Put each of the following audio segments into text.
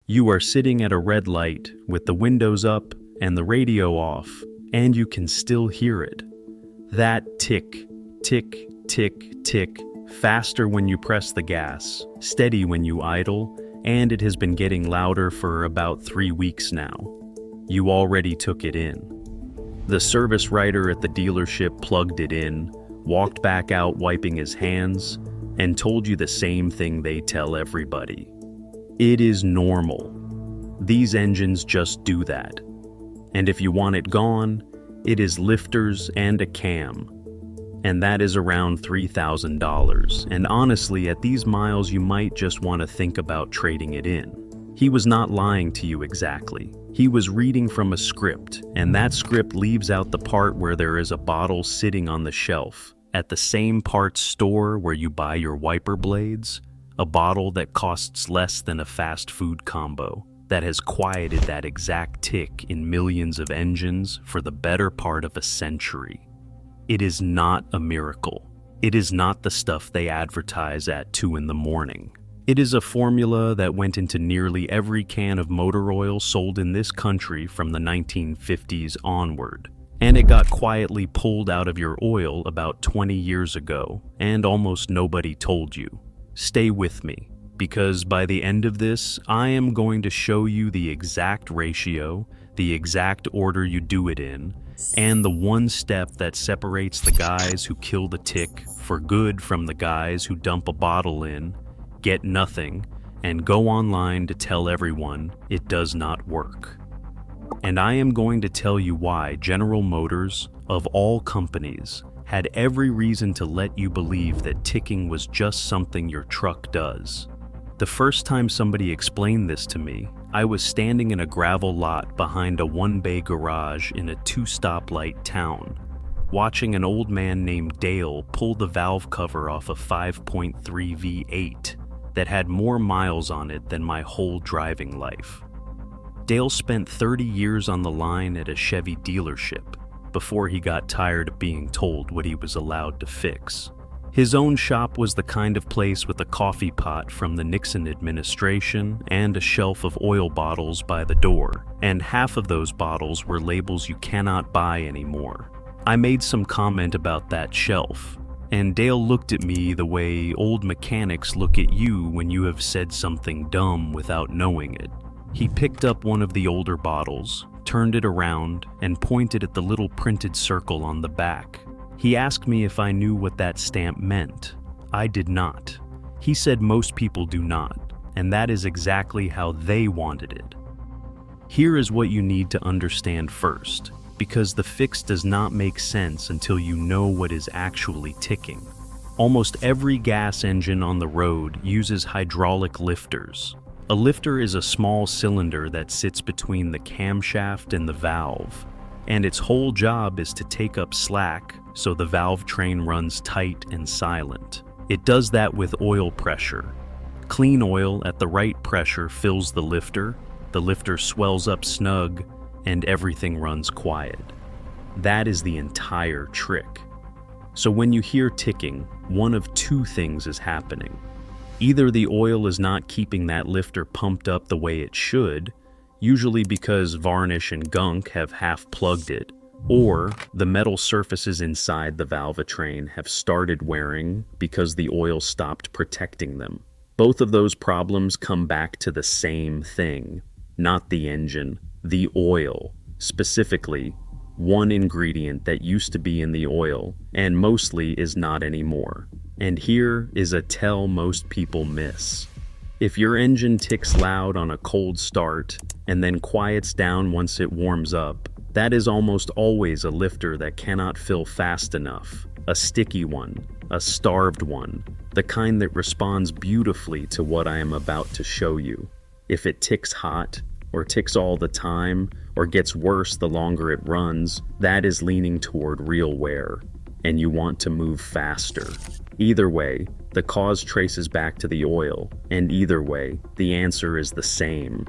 You are sitting at a red light with the windows up and the radio off, and you can still hear it. That tick, tick, tick, tick, faster when you press the gas, steady when you idle, and it has been getting louder for about 3 weeks now. You already took it in. The service writer at the dealership plugged it in, walked back out wiping his hands, and told you the same thing they tell everybody. It is normal. These engines just do that. And if you want it gone, it is lifters and a cam. And that is around $3,000. And honestly, at these miles, you might just want to think about trading it in. He was not lying to you exactly. He was reading from a script, and that script leaves out the part where there is a bottle sitting on the shelf at the same parts store where you buy your wiper blades, a bottle that costs less than a fast food combo that has quieted that exact tick in millions of engines for the better part of a century. It is not a miracle. It is not the stuff they advertise at 2 in the morning. It is a formula that went into nearly every can of motor oil sold in this country from the 1950s onward. And it got quietly pulled out of your oil about 20 years ago, and almost nobody told you. Stay with me, because by the end of this, I am going to show you the exact ratio, the exact order you do it in, and the one step that separates the guys who kill the tick for good from the guys who dump a bottle in, get nothing, and go online to tell everyone it does not work. And I am going to tell you why General Motors, of all companies, had every reason to let you believe that ticking was just something your truck does. The first time somebody explained this to me, I was standing in a gravel lot behind a one-bay garage in a 2-stoplight town, watching an old man named Dale pull the valve cover off a 5.3 V8 that had more miles on it than my whole driving life. Dale spent 30 years on the line at a Chevy dealership before he got tired of being told what he was allowed to fix. His own shop was the kind of place with a coffee pot from the Nixon administration and a shelf of oil bottles by the door, and half of those bottles were labels you cannot buy anymore. I made some comment about that shelf, and Dale looked at me the way old mechanics look at you when you have said something dumb without knowing it. He picked up one of the older bottles, turned it around, and pointed at the little printed circle on the back. He asked me if I knew what that stamp meant. I did not. He said most people do not, and that is exactly how they wanted it. Here is what you need to understand first, because the fix does not make sense until you know what is actually ticking. Almost every gas engine on the road uses hydraulic lifters. A lifter is a small cylinder that sits between the camshaft and the valve, and its whole job is to take up slack so the valve train runs tight and silent. It does that with oil pressure. Clean oil at the right pressure fills the lifter swells up snug, and everything runs quiet. That is the entire trick. So when you hear ticking, one of two things is happening. Either the oil is not keeping that lifter pumped up the way it should, usually because varnish and gunk have half plugged it, or the metal surfaces inside the valvetrain have started wearing because the oil stopped protecting them. Both of those problems come back to the same thing, not the engine, the oil. Specifically, one ingredient that used to be in the oil and mostly is not anymore. And here is a tell most people miss. If your engine ticks loud on a cold start and then quiets down once it warms up, that is almost always a lifter that cannot fill fast enough, a sticky one, a starved one, the kind that responds beautifully to what I am about to show you. If it ticks hot, or ticks all the time, or gets worse the longer it runs, that is leaning toward real wear, and you want to move faster. Either way, the cause traces back to the oil, and either way, the answer is the same.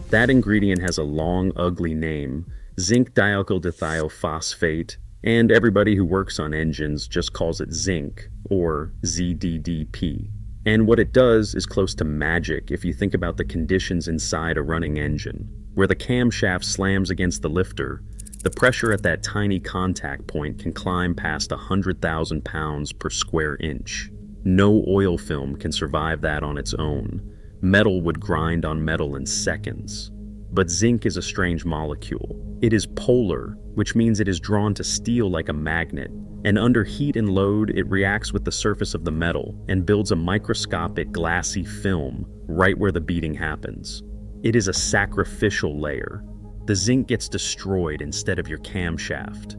That ingredient has a long, ugly name, zinc dialkyl dithiophosphate, and everybody who works on engines just calls it zinc, or ZDDP. And what it does is close to magic if you think about the conditions inside a running engine. Where the camshaft slams against the lifter, the pressure at that tiny contact point can climb past 100,000 pounds per square inch. No oil film can survive that on its own. Metal would grind on metal in seconds. But zinc is a strange molecule. It is polar, which means it is drawn to steel like a magnet, and under heat and load it reacts with the surface of the metal and builds a microscopic glassy film right where the beating happens. It is a sacrificial layer. The zinc gets destroyed instead of your camshaft.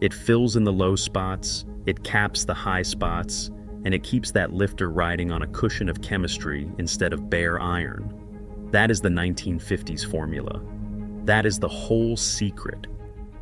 It fills in the low spots, it caps the high spots, and it keeps that lifter riding on a cushion of chemistry instead of bare iron. That is the 1950s formula. That is the whole secret.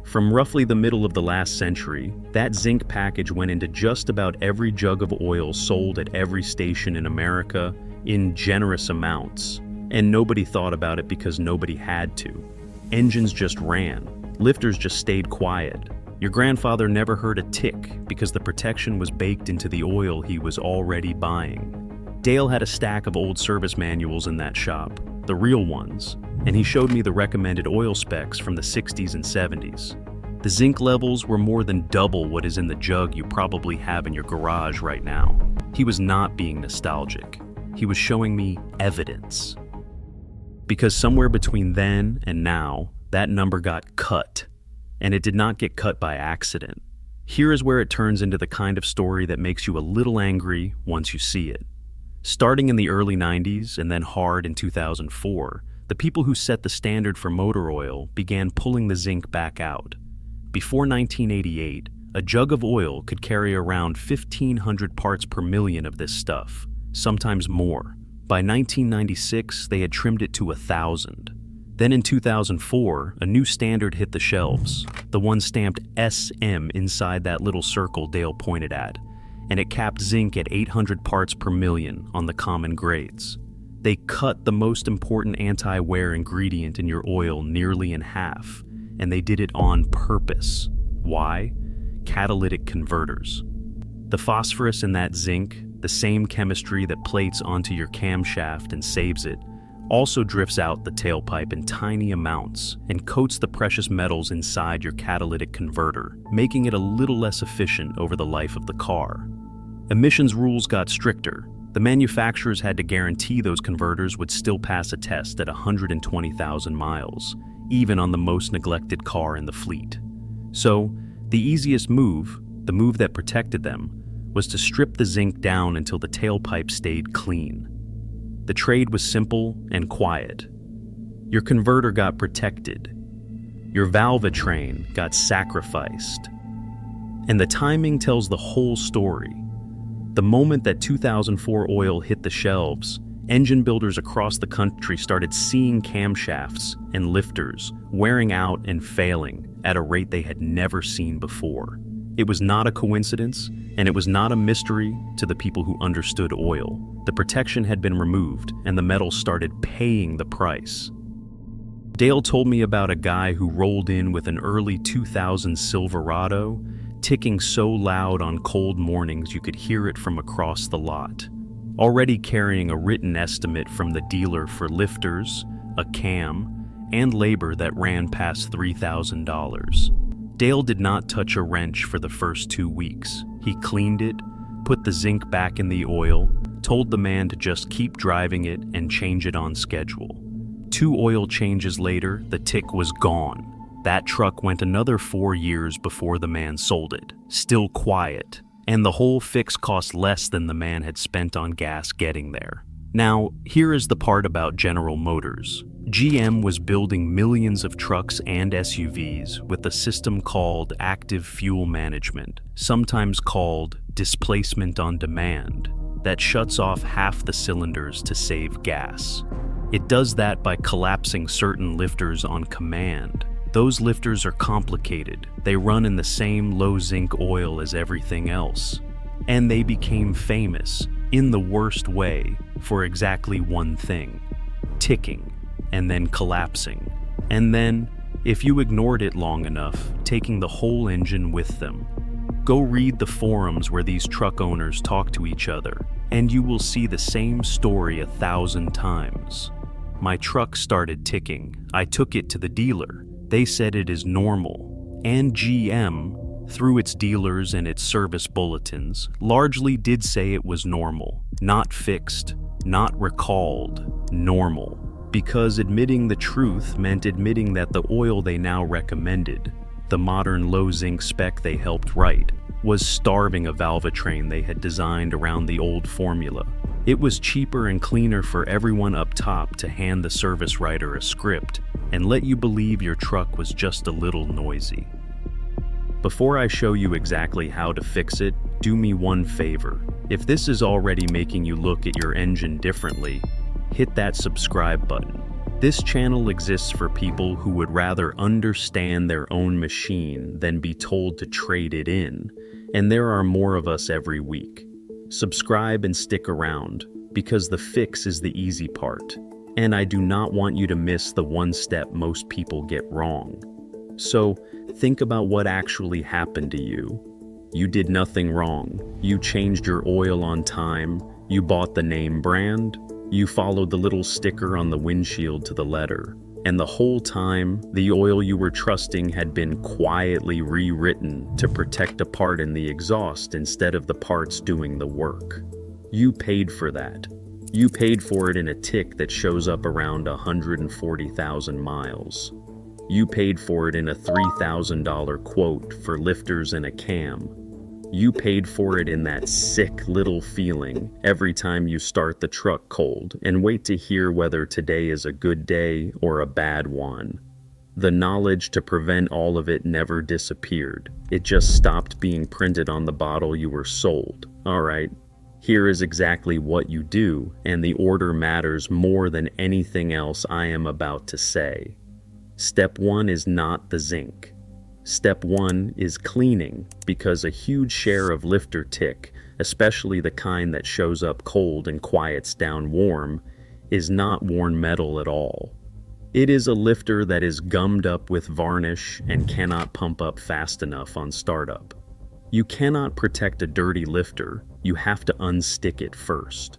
From roughly the middle of the last century, that zinc package went into just about every jug of oil sold at every station in America in generous amounts. And nobody thought about it because nobody had to. Engines just ran. Lifters just stayed quiet. Your grandfather never heard a tick because the protection was baked into the oil he was already buying. Dale had a stack of old service manuals in that shop, the real ones, and he showed me the recommended oil specs from the 60s and 70s. The zinc levels were more than double what is in the jug you probably have in your garage right now. He was not being nostalgic. He was showing me evidence. Because somewhere between then and now, that number got cut. And it did not get cut by accident. Here is where it turns into the kind of story that makes you a little angry once you see it. Starting in the early 90s and then hard in 2004, the people who set the standard for motor oil began pulling the zinc back out. Before 1988, a jug of oil could carry around 1,500 parts per million of this stuff, sometimes more. By 1996, they had trimmed it to 1,000. Then in 2004, a new standard hit the shelves, the one stamped SM inside that little circle Dale pointed at, and it capped zinc at 800 parts per million on the common grades. They cut the most important anti-wear ingredient in your oil nearly in half, and they did it on purpose. Why? Catalytic converters. The phosphorus in that zinc, the same chemistry that plates onto your camshaft and saves it, also drifts out the tailpipe in tiny amounts and coats the precious metals inside your catalytic converter, making it a little less efficient over the life of the car. Emissions rules got stricter. The manufacturers had to guarantee those converters would still pass a test at 120,000 miles, even on the most neglected car in the fleet. So, the easiest move, the move that protected them, was to strip the zinc down until the tailpipe stayed clean. The trade was simple and quiet. Your converter got protected. Your valvetrain got sacrificed. And the timing tells the whole story. The moment that 2004 oil hit the shelves, engine builders across the country started seeing camshafts and lifters wearing out and failing at a rate they had never seen before. It was not a coincidence, and it was not a mystery to the people who understood oil. The protection had been removed, and the metal started paying the price. Dale told me about a guy who rolled in with an early 2000 Silverado, ticking so loud on cold mornings you could hear it from across the lot, already carrying a written estimate from the dealer for lifters, a cam, and labor that ran past $3,000. Dale did not touch a wrench for the first 2 weeks. He cleaned it, put the zinc back in the oil, told the man to just keep driving it and change it on schedule. 2 oil changes later, the tick was gone. That truck went another 4 years before the man sold it, still quiet, and the whole fix cost less than the man had spent on gas getting there. Now, here is the part about General Motors. GM was building millions of trucks and SUVs with a system called active fuel management, sometimes called displacement on demand, that shuts off half the cylinders to save gas. It does that by collapsing certain lifters on command. Those lifters are complicated. They run in the same low zinc oil as everything else. And they became famous, in the worst way, for exactly one thing: ticking, and then collapsing. And then, if you ignored it long enough, taking the whole engine with them. Go read the forums where these truck owners talk to each other, and you will see the same story 1,000 times. My truck started ticking. I took it to the dealer. They said it is normal. And GM, through its dealers and its service bulletins, largely did say it was normal. Not fixed, not recalled, normal. Because admitting the truth meant admitting that the oil they now recommended, the modern low-zinc spec they helped write, was starving a valvetrain they had designed around the old formula. It was cheaper and cleaner for everyone up top to hand the service writer a script and let you believe your truck was just a little noisy. Before I show you exactly how to fix it, do me one favor. If this is already making you look at your engine differently, hit that subscribe button. This channel exists for people who would rather understand their own machine than be told to trade it in, and there are more of us every week. Subscribe and stick around, because the fix is the easy part, and I do not want you to miss the one step most people get wrong. So, think about what actually happened to you. You did nothing wrong. You changed your oil on time, you bought the name brand, you followed the little sticker on the windshield to the letter, and the whole time, the oil you were trusting had been quietly rewritten to protect a part in the exhaust instead of the parts doing the work. You paid for that. You paid for it in a tick that shows up around 140,000 miles. You paid for it in a $3,000 quote for lifters and a cam. You paid for it in that sick little feeling every time you start the truck cold and wait to hear whether today is a good day or a bad one. The knowledge to prevent all of it never disappeared. It just stopped being printed on the bottle you were sold. All right, here is exactly what you do, and the order matters more than anything else I am about to say. Step 1 is not the zinc. Step 1 is cleaning, because a huge share of lifter tick, especially the kind that shows up cold and quiets down warm, is not worn metal at all. It is a lifter that is gummed up with varnish and cannot pump up fast enough on startup. You cannot protect a dirty lifter, you have to unstick it first.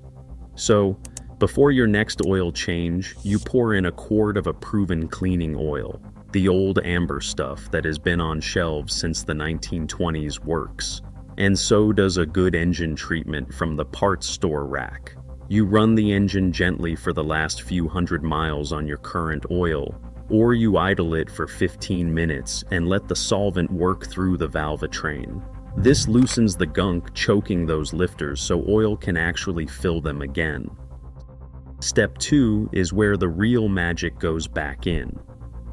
So, before your next oil change, you pour in a quart of a proven cleaning oil. The old amber stuff that has been on shelves since the 1920s works. And so does a good engine treatment from the parts store rack. You run the engine gently for the last few hundred miles on your current oil, or you idle it for 15 minutes and let the solvent work through the valvetrain. This loosens the gunk choking those lifters so oil can actually fill them again. Step 2 is where the real magic goes back in.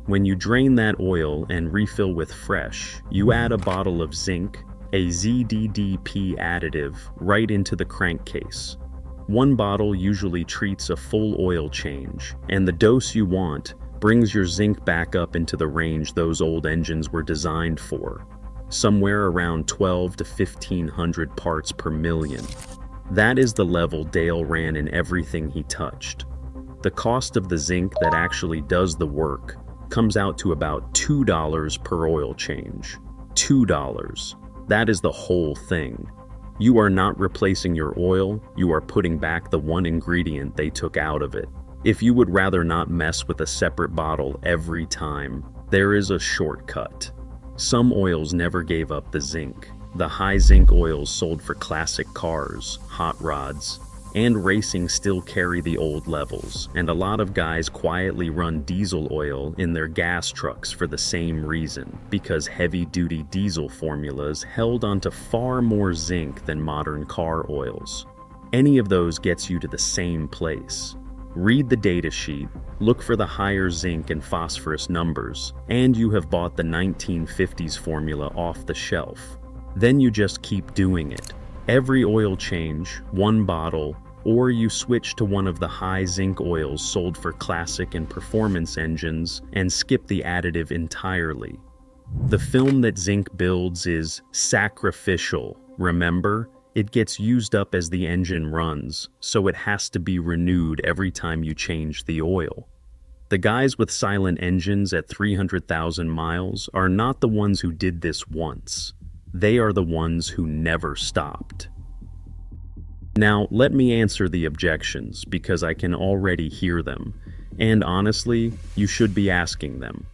When you drain that oil and refill with fresh, you add a bottle of zinc, a ZDDP additive, right into the crankcase. One bottle usually treats a full oil change, and the dose you want brings your zinc back up into the range those old engines were designed for, somewhere around 12 to 1,500 parts per million. That is the level Dale ran in everything he touched. The cost of the zinc that actually does the work comes out to about $2 per oil change. $2. That is the whole thing. You are not replacing your oil, you are putting back the one ingredient they took out of it. If you would rather not mess with a separate bottle every time, there is a shortcut. Some oils never gave up the zinc. The high zinc oils sold for classic cars, hot rods, and racing still carry the old levels, and a lot of guys quietly run diesel oil in their gas trucks for the same reason, because heavy-duty diesel formulas held onto far more zinc than modern car oils. Any of those gets you to the same place. Read the data sheet, look for the higher zinc and phosphorus numbers, and you have bought the 1950s formula off the shelf. Then you just keep doing it. Every oil change, one bottle, or you switch to one of the high zinc oils sold for classic and performance engines and skip the additive entirely. The film that zinc builds is sacrificial, remember? It gets used up as the engine runs, so it has to be renewed every time you change the oil. The guys with silent engines at 300,000 miles are not the ones who did this once. They are the ones who never stopped. Now, let me answer the objections because I can already hear them, and honestly, you should be asking them.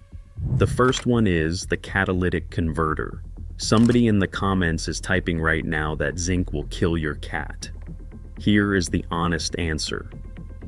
The first one is the catalytic converter. Somebody in the comments is typing right now that zinc will kill your cat. Here is the honest answer.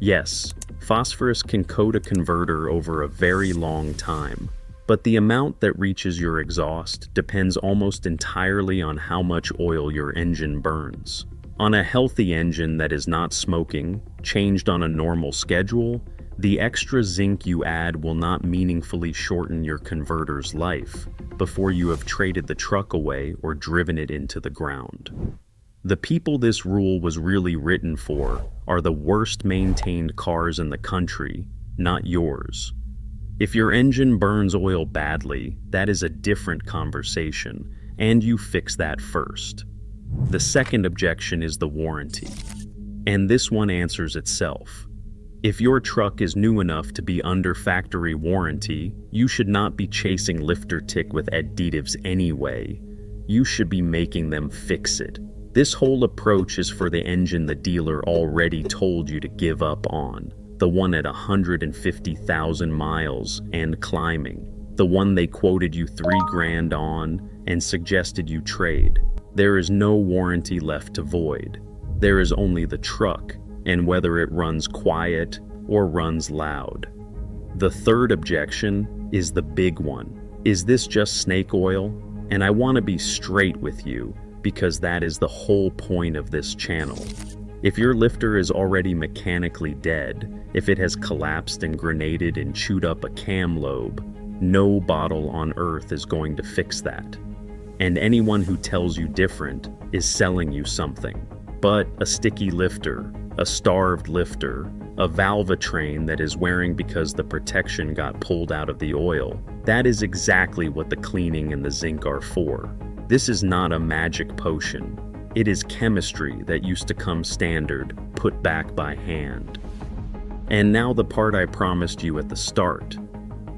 Yes, phosphorus can coat a converter over a very long time, but the amount that reaches your exhaust depends almost entirely on how much oil your engine burns. On a healthy engine that is not smoking, changed on a normal schedule, the extra zinc you add will not meaningfully shorten your converter's life before you have traded the truck away or driven it into the ground. The people this rule was really written for are the worst maintained cars in the country, not yours. If your engine burns oil badly, that is a different conversation, and you fix that first. The second objection is the warranty, and this one answers itself. If your truck is new enough to be under factory warranty, you should not be chasing lifter tick with additives anyway. You should be making them fix it. This whole approach is for the engine the dealer already told you to give up on, the one at 150,000 miles and climbing, the one they quoted you $3,000 on and suggested you trade. There is no warranty left to void. There is only the truck and whether it runs quiet or runs loud. The third objection is the big one. Is this just snake oil? And I want to be straight with you, because that is the whole point of this channel. If your lifter is already mechanically dead, if it has collapsed and grenaded and chewed up a cam lobe, no bottle on earth is going to fix that. And anyone who tells you different is selling you something. But a sticky lifter, a starved lifter, a valvetrain that is wearing because the protection got pulled out of the oil, that is exactly what the cleaning and the zinc are for. This is not a magic potion. It is chemistry that used to come standard, put back by hand. And now the part I promised you at the start.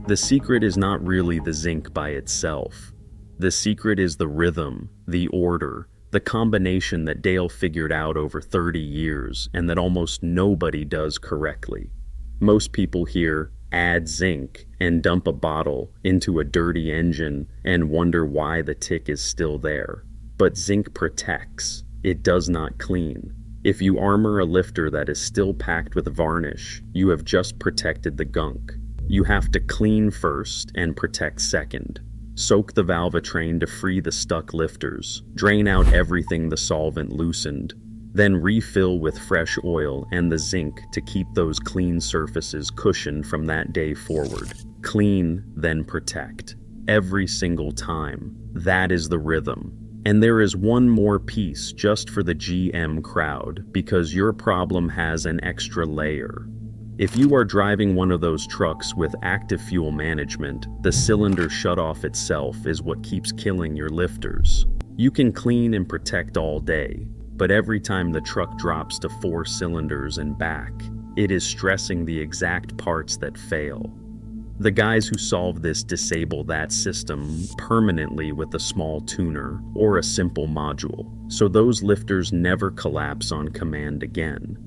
The secret is not really the zinc by itself. The secret is the rhythm, the order, the combination that Dale figured out over 30 years and that almost nobody does correctly. Most people hear, add zinc, and dump a bottle into a dirty engine and wonder why the tick is still there. But zinc protects. It does not clean. If you armor a lifter that is still packed with varnish, you have just protected the gunk. You have to clean first and protect second. Soak the valvetrain to free the stuck lifters. Drain out everything the solvent loosened. Then refill with fresh oil and the zinc to keep those clean surfaces cushioned from that day forward. Clean, then protect. Every single time. That is the rhythm. And there is one more piece just for the GM crowd, because your problem has an extra layer. If you are driving one of those trucks with active fuel management, the cylinder shutoff itself is what keeps killing your lifters. You can clean and protect all day, but every time the truck drops to 4 cylinders and back, it is stressing the exact parts that fail. The guys who solve this disable that system permanently with a small tuner or a simple module, so those lifters never collapse on command again.